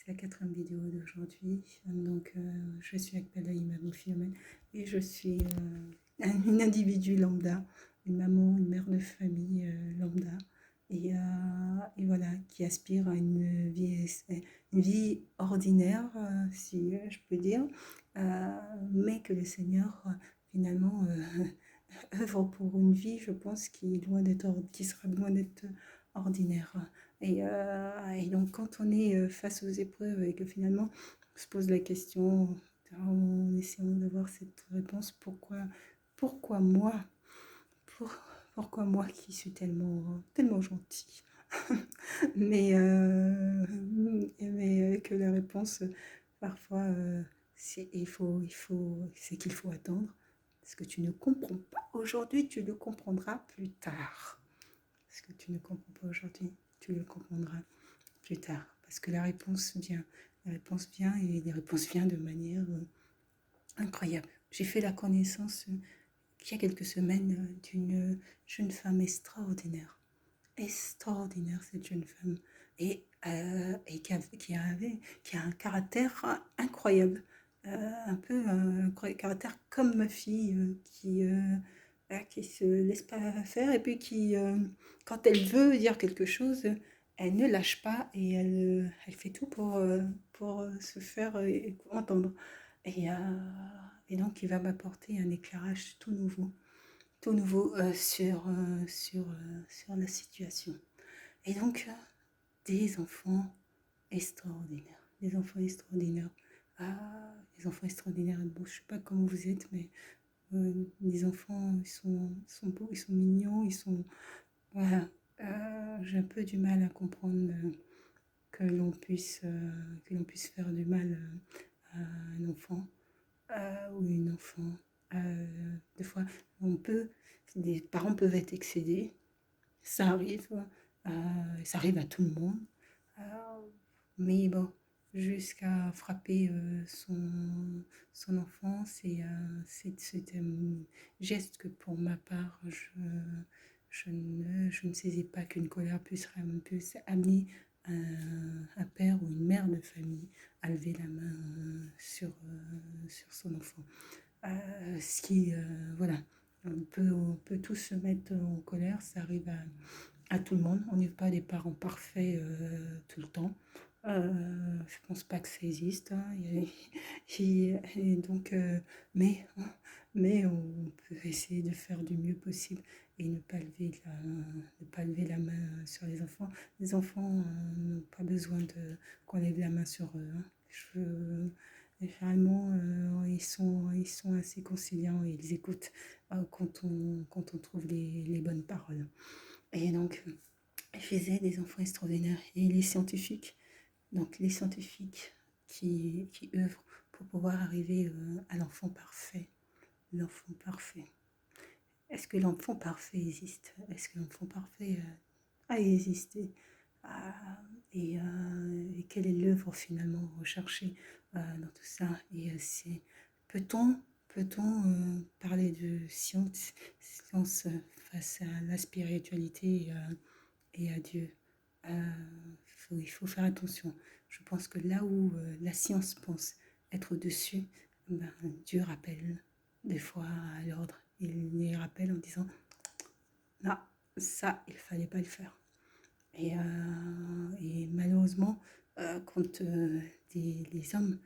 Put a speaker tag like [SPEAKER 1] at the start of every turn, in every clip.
[SPEAKER 1] la quatrième vidéo d'aujourd'hui. Donc, je suis avec Pelaïma Philomène et je suis une individu lambda, une maman, une mère de famille lambda. Et voilà, qui aspire à une vie ordinaire, si je peux dire, mais que le Seigneur, finalement, œuvre pour une vie, je pense, qui sera loin d'être ordinaire. Et donc, quand on est face aux épreuves et que finalement, on se pose la question en essayant d'avoir cette réponse, pourquoi moi pour- pourquoi moi qui suis tellement gentille mais que la réponse, parfois, c'est qu'il faut attendre. Ce que tu ne comprends pas aujourd'hui, tu le comprendras plus tard. Ce que tu ne comprends pas aujourd'hui, tu le comprendras plus tard. Parce que la réponse vient. La réponse vient et la réponse vient de manière incroyable. J'ai fait la connaissance il y a quelques semaines d'une jeune femme extraordinaire. Extraordinaire, cette jeune femme. Et qui a un caractère incroyable. Un peu un caractère comme ma fille qui se laisse pas faire et puis quand elle veut dire quelque chose, elle ne lâche pas et elle fait tout pour se faire entendre. Et, euh, et donc, il va m'apporter un éclairage tout nouveau sur la situation. Et donc, des enfants extraordinaires. Des enfants extraordinaires. Ah, des enfants extraordinaires. Bon, je ne sais pas comment vous êtes, mais les enfants, ils sont beaux, ils sont mignons, ils sont... Voilà. J'ai un peu du mal à comprendre que l'on puisse faire du mal à un enfant ou une enfant. Des fois, des parents peuvent être excédés. Ça arrive, ça arrive à tout le monde. Euh, mais bon, jusqu'à frapper son enfant, c'est un geste que pour ma part, je ne saisis pas qu'une colère puisse amener un père ou une mère de famille à lever la main sur son enfant. Voilà, on peut tous se mettre en colère, ça arrive à tout le monde. On n'est pas des parents parfaits tout le temps. Je pense pas que ça existe. Hein. Et donc, mais on peut essayer de faire du mieux possible et ne pas lever la main sur les enfants. Les enfants n'ont pas besoin qu'on lève la main sur eux. Hein. Généralement, ils sont assez conciliants et ils écoutent quand on trouve les bonnes paroles. Et donc, je faisais des enfants extraordinaires. Et les scientifiques qui œuvrent pour pouvoir arriver à l'enfant parfait. L'enfant parfait. Est-ce que l'enfant parfait existe? Est-ce que l'enfant parfait a existé? Et quelle est l'œuvre finalement recherchée dans tout ça? Peut-on parler de science face à la spiritualité et à Dieu? Il faut faire attention. Je pense que là où la science pense être au-dessus, ben, Dieu rappelle des fois à l'ordre. Il les rappelle en disant non, ça, il fallait pas le faire. Et malheureusement, quand les hommes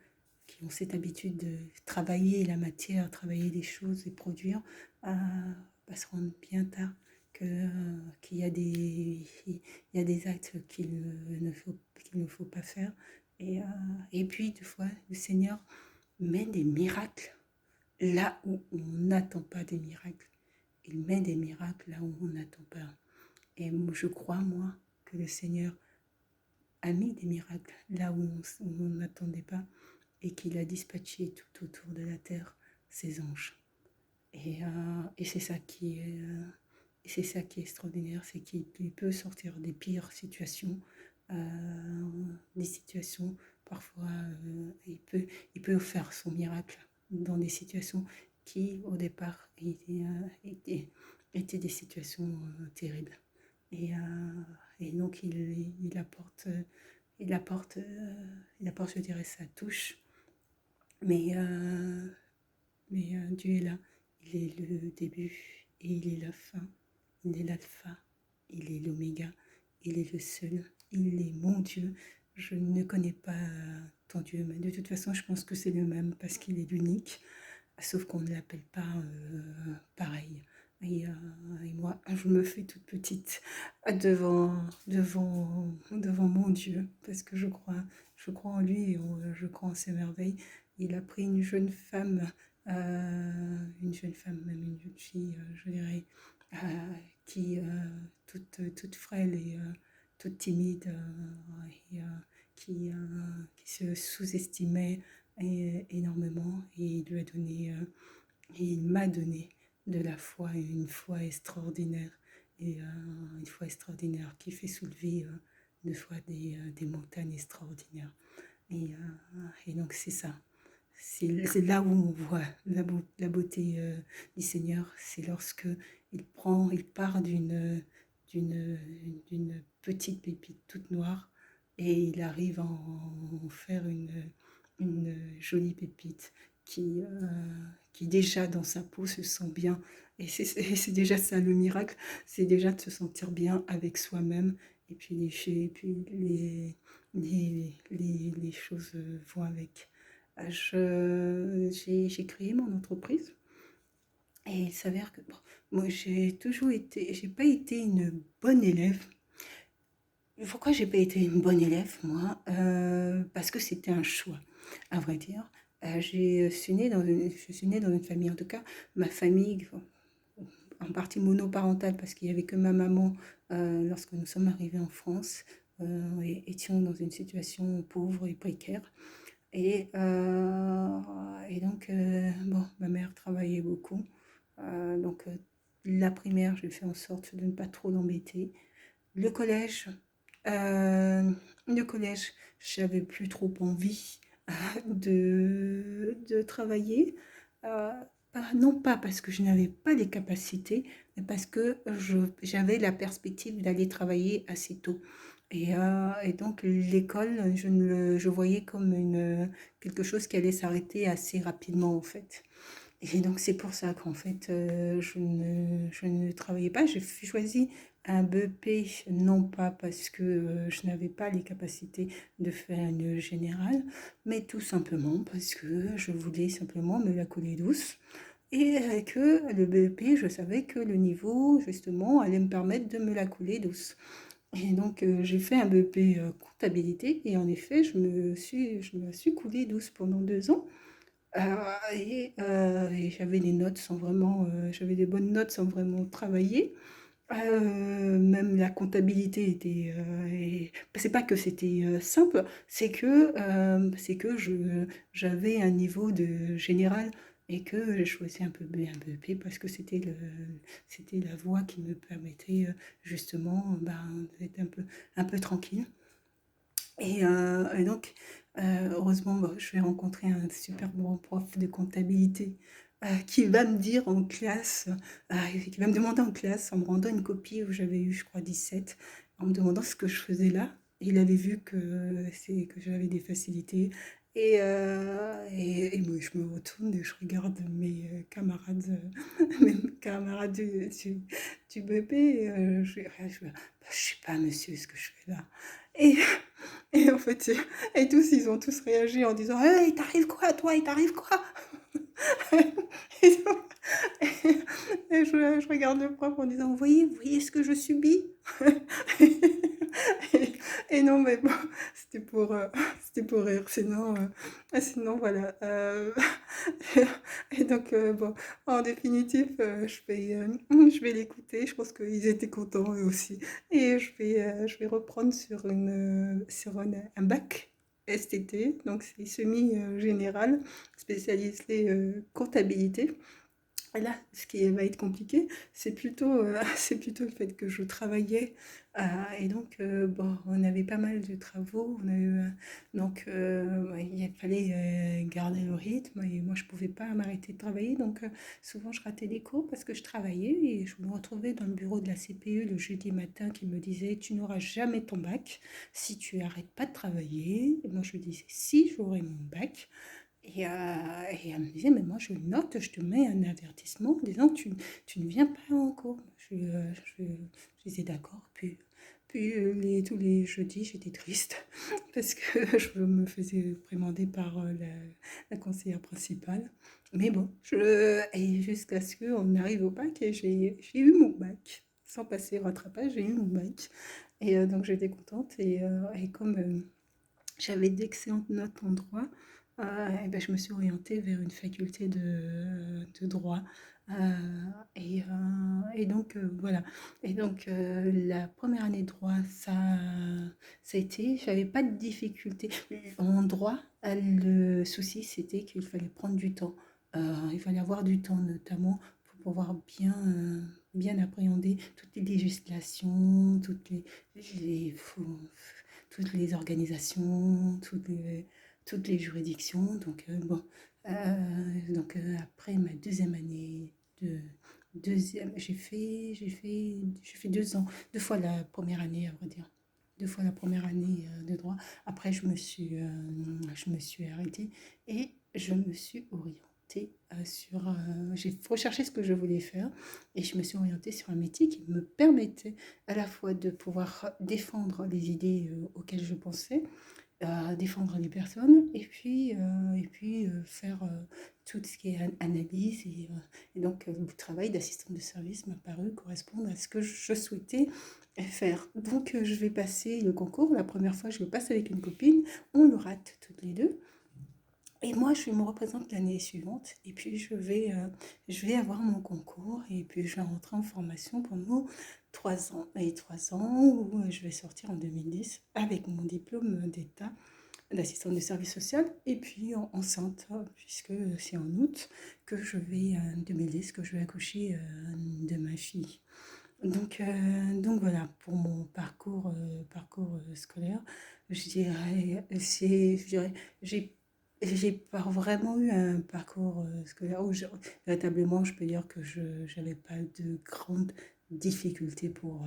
[SPEAKER 1] qui ont cette habitude de travailler la matière, travailler les choses et produire, se rendent bien tard qu'il y a des actes qu'il ne faut pas faire. Et puis, des fois, le Seigneur met des miracles là où on n'attend pas des miracles. Il met des miracles là où on n'attend pas. Et je crois, moi, que le Seigneur a mis des miracles là où on n'attendait pas et qu'il a dispatché tout autour de la terre ses anges. Et c'est ça qui est extraordinaire, c'est qu'il peut sortir des pires situations, des situations parfois, il peut faire son miracle dans des situations qui au départ étaient des situations terribles. Et donc il apporte il apporte, je dirais, sa touche. Mais, Dieu est là. Il est le début et il est la fin. Il est l'alpha, il est l'oméga, il est le seul, il est mon Dieu. Je ne connais pas ton Dieu, mais de toute façon, je pense que c'est le même parce qu'il est l'unique, sauf qu'on ne l'appelle pas pareil. Et moi, je me fais toute petite devant mon Dieu, parce que je crois en lui et je crois en ses merveilles. Il a pris une jeune femme, même une jeune fille, je dirais, euh, qui, toute frêle et toute timide, et, qui se sous-estimait énormément, et il lui a donné, et il m'a donné de la foi, une foi extraordinaire, et une foi extraordinaire qui fait soulever de fois des montagnes extraordinaires. Et donc c'est ça. C'est là où on voit la beauté du Seigneur. C'est lorsque il part d'une, d'une petite pépite toute noire et il arrive à en faire une jolie pépite qui déjà dans sa peau se sent bien. Et c'est déjà ça le miracle, c'est déjà de se sentir bien avec soi-même. Et puis les choses vont avec. J'ai créé mon entreprise et il s'avère que bon, moi j'ai pas été une bonne élève. Pourquoi j'ai pas été une bonne élève, moi? Parce que c'était un choix, à vrai dire. Je suis née dans une famille, en tout cas, ma famille, en partie monoparentale, parce qu'il n'y avait que ma maman lorsque nous sommes arrivés en France, et étions dans une situation pauvre et précaire. Et donc, bon, ma mère travaillait beaucoup. Donc, la primaire, j'ai fait en sorte de ne pas trop l'embêter. Le collège, euh, le collège, j'avais plus trop envie de travailler. Euh, non pas parce que je n'avais pas les capacités, mais parce que j'avais la perspective d'aller travailler assez tôt. Et donc l'école, je voyais comme quelque chose qui allait s'arrêter assez rapidement en fait. Et donc c'est pour ça qu'en fait je ne travaillais pas. J'ai choisi un BEP, non pas parce que je n'avais pas les capacités de faire une générale, mais tout simplement parce que je voulais simplement me la coller douce. Et que le BEP, je savais que le niveau, justement, allait me permettre de me la couler douce. Et donc, j'ai fait un BEP comptabilité et en effet, je me suis coulée douce pendant 2 ans. Et j'avais des notes sans vraiment, j'avais des bonnes notes sans vraiment travailler. Même la comptabilité était, c'est pas que c'était simple, c'est que j'avais un niveau de général et que j'ai choisi un BEP parce que c'était la voie qui me permettait justement d'être un peu tranquille. Et donc, heureusement, bah, je vais rencontrer un super bon prof de comptabilité qui va me dire en classe, qui va me demander en classe, en me rendant une copie où j'avais eu, je crois, 17, en me demandant ce que je faisais là. Il avait vu que j'avais des facilités. Et moi, je me retourne et je regarde mes camarades, mes camarades du BP. Je sais pas, monsieur, ce que je fais là. Et et en fait, et tous, ils ont tous réagi en disant: «Hey, il t'arrive quoi, toi? Il t'arrive quoi?» Et, donc- je regarde le prof en disant: vous voyez ce que je subis?» et, et non, mais bon, c'était c'était pour rire. Sinon voilà. Et donc, bon, en définitive, je vais l'écouter. Je pense qu'ils étaient contents eux aussi. Et je vais reprendre sur un bac STT, donc c'est semi-général, spécialisé comptabilité. Et là, ce qui va être compliqué, c'est plutôt le fait que je travaillais, et donc bon, on avait pas mal de travaux, on a eu, donc ouais, il fallait garder le rythme et moi je pouvais pas m'arrêter de travailler, donc souvent je ratais des cours parce que je travaillais et je me retrouvais dans le bureau de la CPE le jeudi matin qui me disait: «Tu n'auras jamais ton bac si tu arrêtes pas de travailler». Et moi je lui disais: «Si, j'aurai mon bac». Et elle me disait: «Mais moi, je note, je te mets un avertissement en disant que tu ne viens pas en cours». Je disais: «D'accord». Puis tous les jeudis, j'étais triste parce que je me faisais réprimander par la conseillère principale. Mais bon, et jusqu'à ce qu'on arrive au bac, et j'ai eu mon bac. Sans passer rattrapage, j'ai eu mon bac. Et donc j'étais contente. Et comme j'avais d'excellentes notes en droit, et ben, je me suis orientée vers une faculté de droit. Et donc, voilà. Et donc, la première année de droit, ça a été, j'avais pas de difficulté. En droit, le souci, c'était qu'il fallait prendre du temps. Il fallait avoir du temps, notamment, pour pouvoir bien appréhender toutes les législations, les, toutes les organisations, toutes les juridictions. Donc, bon, après ma deuxième année de j'ai fait 2 ans, 2 fois la première année, à vrai dire. 2 fois la première année de droit. Après, je me suis arrêtée et je me suis orientée j'ai recherché ce que je voulais faire et je me suis orientée sur un métier qui me permettait à la fois de pouvoir défendre les idées auxquelles je pensais, défendre les personnes, et puis faire tout ce qui est analyse. Et donc, le travail d'assistante de service m'a paru correspondre à ce que je souhaitais faire. Donc, je vais passer le concours. La première fois, je le passe avec une copine. On le rate toutes les deux. Et moi, je me représente l'année suivante, et puis je vais avoir mon concours, et puis je vais rentrer en formation pendant 3 ans. Et 3 ans où je vais sortir en 2010 avec mon diplôme d'État d'assistante de service social, et puis enceinte, puisque c'est en août que je vais, 2010, que je vais accoucher de ma fille. Donc voilà, pour mon parcours scolaire, je dirais, j'ai, j'ai pas vraiment eu un parcours scolaire où véritablement je peux dire que je n'avais pas de grandes difficultés pour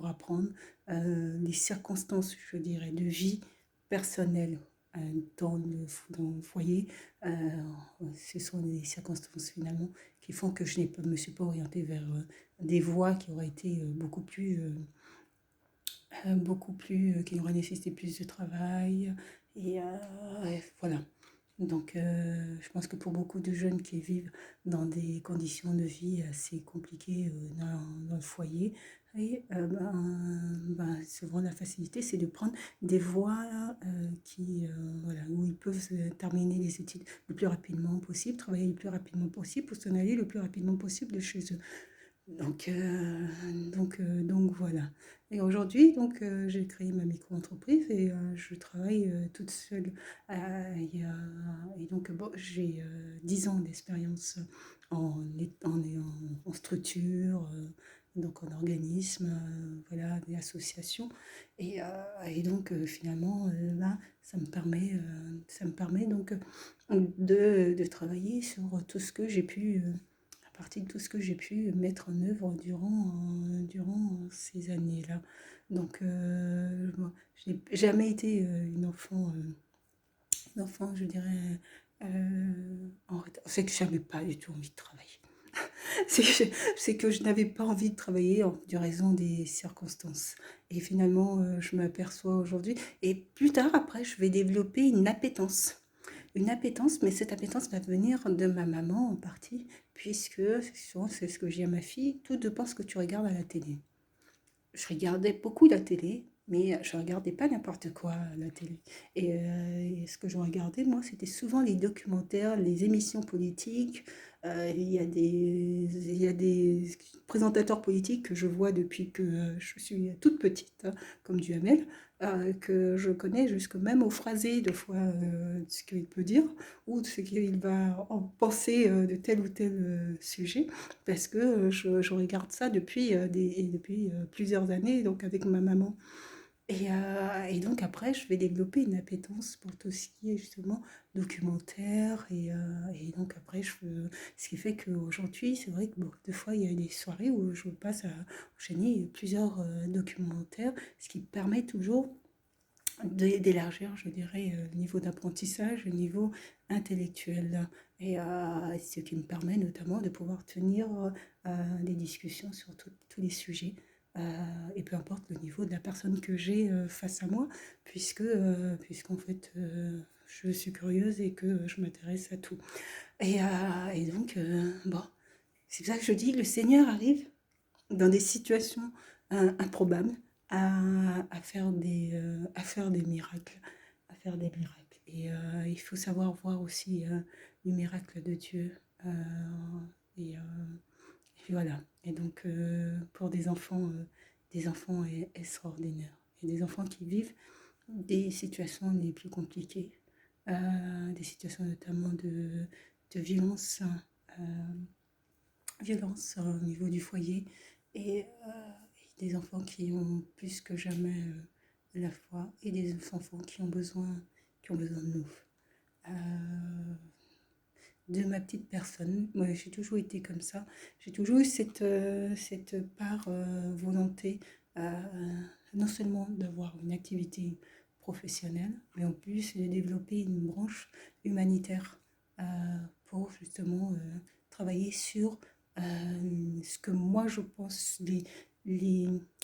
[SPEAKER 1] apprendre. Les circonstances, je dirais, de vie personnelle euh, dans le foyer, euh, ce sont des circonstances finalement qui font que je ne me suis pas orientée vers des voies qui auraient été qui auraient nécessité plus de travail. Et voilà. Donc, je pense que pour beaucoup de jeunes qui vivent dans des conditions de vie assez compliquées dans le foyer, souvent la facilité, c'est de prendre des voies voilà, où ils peuvent terminer les études le plus rapidement possible, travailler le plus rapidement possible pour s'en aller le plus rapidement possible de chez eux. Donc, donc voilà. Et aujourd'hui, j'ai créé ma micro-entreprise et je travaille toute seule. Et donc, bon, j'ai 10 ans d'expérience en structure, donc en organisme, voilà, des associations. Et donc, finalement, là, ça me permet donc de travailler sur tout ce que j'ai pu à partir de tout ce que j'ai pu mettre en œuvre durant ces années-là. Donc, bon, je n'ai jamais été une enfant, je dirais, en retard. C'est que je n'avais pas du tout envie de travailler. C'est que je n'avais pas envie de travailler en de raison des circonstances. Et finalement, je m'aperçois aujourd'hui, et plus tard, après, je vais développer une appétence. Une appétence, mais cette appétence va venir de ma maman en partie, puisque souvent c'est ce que j'ai à ma fille: tout dépend ce que tu regardes à la télé. Je regardais beaucoup la télé, mais je regardais pas n'importe quoi à la télé. Et ce que je regardais, moi, c'était souvent les documentaires, les émissions politiques, Il y a des présentateurs politiques que je vois depuis que je suis toute petite, hein, comme Duhamel, que je connais jusque même au phrasé de fois ce qu'il peut dire ou de ce qu'il va en penser de tel ou tel sujet, parce que je regarde ça depuis plusieurs années, donc avec ma maman. Et donc après, je vais développer une appétence pour tout ce qui est justement documentaire. Et donc après, ce qui fait qu'aujourd'hui, c'est vrai que bon, des fois, il y a des soirées où je passe à enchaîner plusieurs documentaires, ce qui permet toujours d'élargir, je dirais, le niveau d'apprentissage, le niveau intellectuel. Ce qui me permet notamment de pouvoir tenir des discussions sur tous les sujets. Et peu importe le niveau de la personne que j'ai face à moi, puisqu'en fait, je suis curieuse et que je m'intéresse à tout. Et donc, bon, c'est pour ça que je dis, le Seigneur arrive dans des situations improbables à faire des miracles, à faire des miracles. Il faut savoir voir aussi les miracles de Dieu. Euh, et, euh, et voilà. Et donc, pour des enfants extraordinaires. Et des enfants qui vivent des situations les plus compliquées, des situations notamment de violence, euh, violence au niveau du foyer, et des enfants qui ont plus que jamais la foi, et des enfants qui ont besoin de nous. Euh, de ma petite personne. Moi, j'ai toujours été comme ça. J'ai toujours eu cette part volonté, non seulement d'avoir une activité professionnelle, mais en plus de développer une branche humanitaire euh, pour justement travailler sur ce que moi je pense,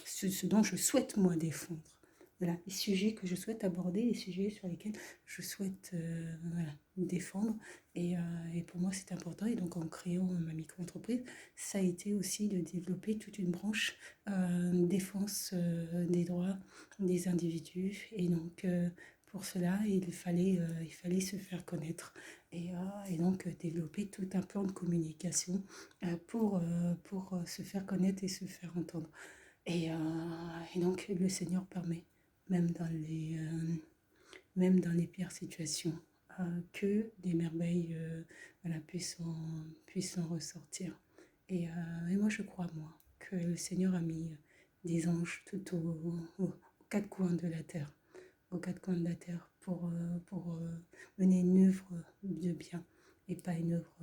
[SPEAKER 1] ce dont je souhaite moi défendre. Voilà, les sujets que je souhaite aborder, les sujets sur lesquels je souhaite voilà, me défendre. Et pour moi, c'est important. Et donc, en créant ma micro-entreprise, ça a été aussi de développer toute une branche défense des droits des individus. Et donc, pour cela, il fallait se faire connaître. Et donc, développer tout un plan de communication pour se faire connaître et se faire entendre. Et, euh, et donc, le Seigneur permet, même dans même dans les pires situations, que des merveilles voilà, puissent en ressortir. Et moi, je crois, moi, que le Seigneur a mis des anges tout aux quatre coins de la terre, aux quatre coins de la terre, pour mener une œuvre de bien et pas une œuvre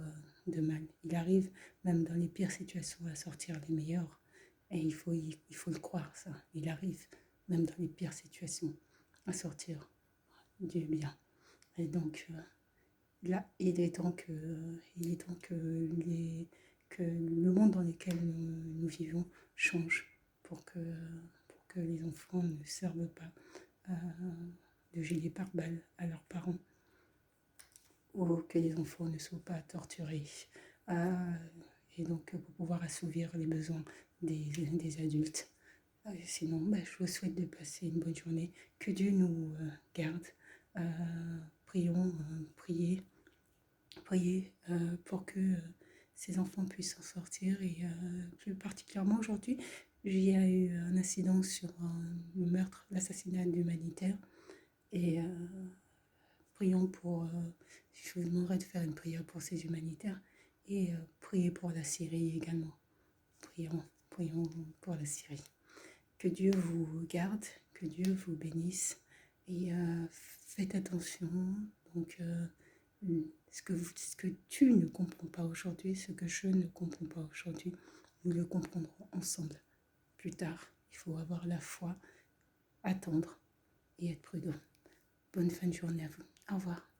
[SPEAKER 1] de mal. Il arrive, même dans les pires situations, à sortir les meilleurs. Et il faut le croire, ça. Il arrive, même dans les pires situations, à sortir du bien. Et donc, là, il est temps que le monde dans lequel nous vivons change pour que les enfants ne servent pas euh, de gilet pare-balles à leurs parents, ou que les enfants ne soient pas torturés. Euh, et donc, pour pouvoir assouvir les besoins des adultes. Sinon, je vous souhaite de passer une bonne journée. Que Dieu nous garde. Priez pour que ces enfants puissent s'en sortir. Et plus particulièrement aujourd'hui, il y a eu un incident sur le meurtre, l'assassinat humanitaire. Et prions pour, je vous demanderai de faire une prière pour ces humanitaires. Et priez pour la Syrie également. Prions pour la Syrie. Que Dieu vous garde, que Dieu vous bénisse. Et faites attention. Donc, ce que tu ne comprends pas aujourd'hui, ce que je ne comprends pas aujourd'hui, nous le comprendrons ensemble plus tard. Il faut avoir la foi, attendre et être prudent. Bonne fin de journée à vous. Au revoir.